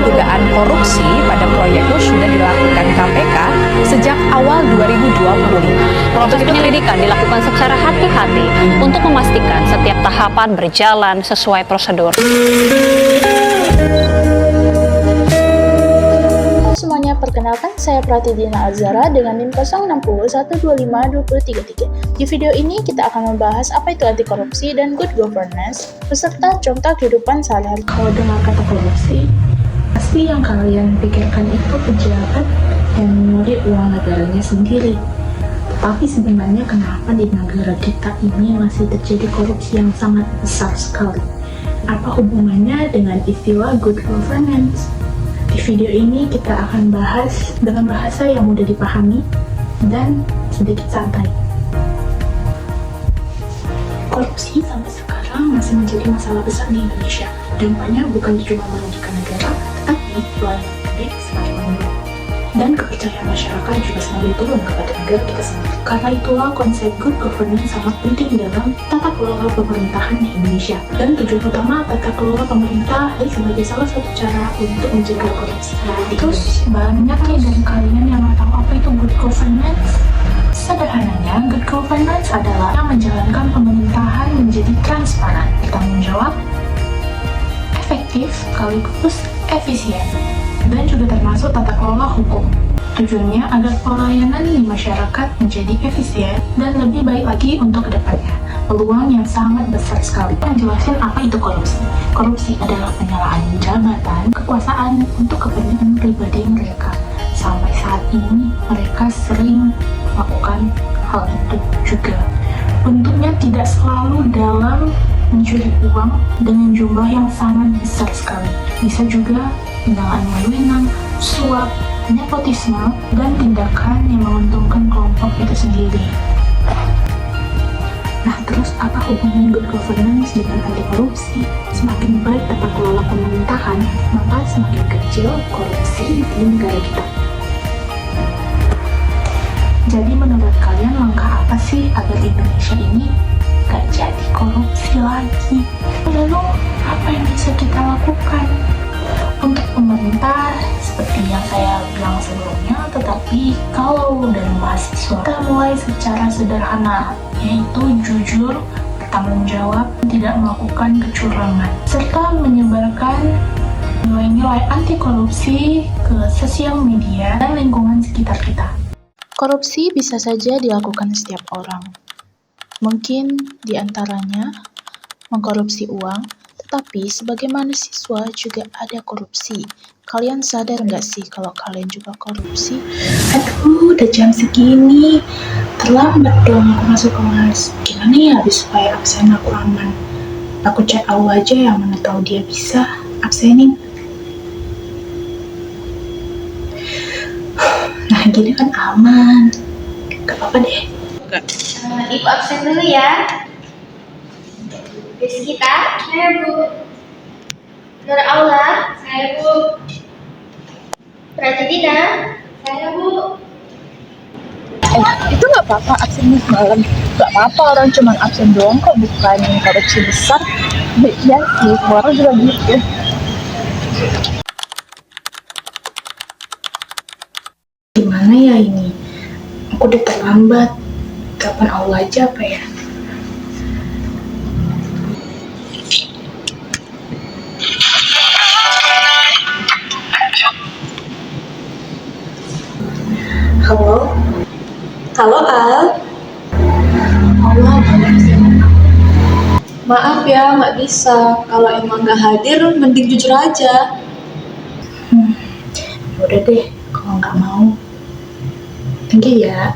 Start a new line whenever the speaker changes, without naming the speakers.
dugaan korupsi pada proyek itu sudah dilakukan KPK sejak awal 2025.
Proses penyelidikan dilakukan secara hati-hati untuk memastikan setiap tahapan berjalan sesuai prosedur.
Semuanya, perkenalkan saya Pratidina Azara dengan NIM 060125233. Di video ini kita akan membahas apa itu anti korupsi dan good governance beserta contoh kehidupan sehari-hari.
Kalau dengar kata korupsi, pasti yang kalian pikirkan itu pejabat yang nyuri uang negaranya sendiri. Tapi sebenarnya kenapa di negara kita ini masih terjadi korupsi yang sangat besar sekali? Apa hubungannya dengan istilah good governance? Di video ini kita akan bahas dengan bahasa yang mudah dipahami dan sedikit santai. Korupsi sampai sekarang masih menjadi masalah besar di Indonesia. Dampaknya bukan cuma merugikan negara, tetapi pelayanan publik semakin menurun. Dan kepercayaan masyarakat juga semakin turun kepada negara kita sendiri. Karena itulah konsep good governance sangat penting dalam tata kelola pemerintahan di Indonesia. Dan tujuan utama tata kelola pemerintah sebagai salah satu cara untuk mencegah korupsi. Terus banyak nih dari kalian yang nggak tahu apa itu good governance. Sederhananya, good governance adalah menjalankan pemerintahan menjadi transparan, bertanggung jawab, efektif, sekaligus efisien, dan juga termasuk tata kelola hukum. Tujuannya agar pelayanan di masyarakat menjadi efisien dan lebih baik lagi untuk kedepannya. Peluang yang sangat besar sekali. Menjelaskan apa itu korupsi. Korupsi adalah penyalahan jabatan, kekuasaan untuk kepentingan pribadi mereka. Sampai saat ini mereka sering melakukan hal itu juga. Bentuknya tidak selalu dalam mencuri uang dengan jumlah yang sangat besar sekali. Bisa juga penyalahan wewenang, suap, nepotisme, dan tindakan yang menguntungkan kelompok itu sendiri. Nah, terus apa hubungan good governance dengan anti korupsi? Semakin baik tata kelola pemerintahan, maka semakin kecil korupsi di negara kita. Jadi menurut kalian langkah apa sih agar Indonesia ini gak jadi korupsi lagi? Lalu apa yang bisa kita lakukan? Untuk pemerintah, seperti yang saya bilang sebelumnya, tetapi kalau dari mahasiswa, kita mulai secara sederhana, yaitu jujur, bertanggung jawab, tidak melakukan kecurangan, serta menyebarkan nilai-nilai anti korupsi ke sosial media dan lingkungan sekitar kita.
Korupsi bisa saja dilakukan setiap orang. Mungkin di antaranya mengkorupsi uang, tetapi sebagai mahasiswa juga ada korupsi. Kalian sadar nggak sih kalau kalian juga korupsi?
Aduh, udah jam segini. Terlambat dong aku masuk kelas. Gimana ya habis supaya absen aku aman? Aku chat Aul aja yang mana tahu dia bisa absenin. Nah gini kan aman. Gak apa-apa deh.
Ibu absen dulu ya. Rizkita, saya Bu. Nur Aula, saya Bu. Pratidina, saya Bu.
Itu nggak apa-apa absen malam. Nggak apa-apa, orang cuma absen doang kok, bukan korupsi besar. Ya sih, orang juga gitu.
Gimana ya ini? Aku udah terlambat. Kapan Aul aja apa ya? Halo?
Halo Al,
Allah, boleh absen.
maaf ya nggak bisa. Kalau emang nggak hadir, mending jujur aja.
Udah deh, kalau nggak mau. Thank you ya.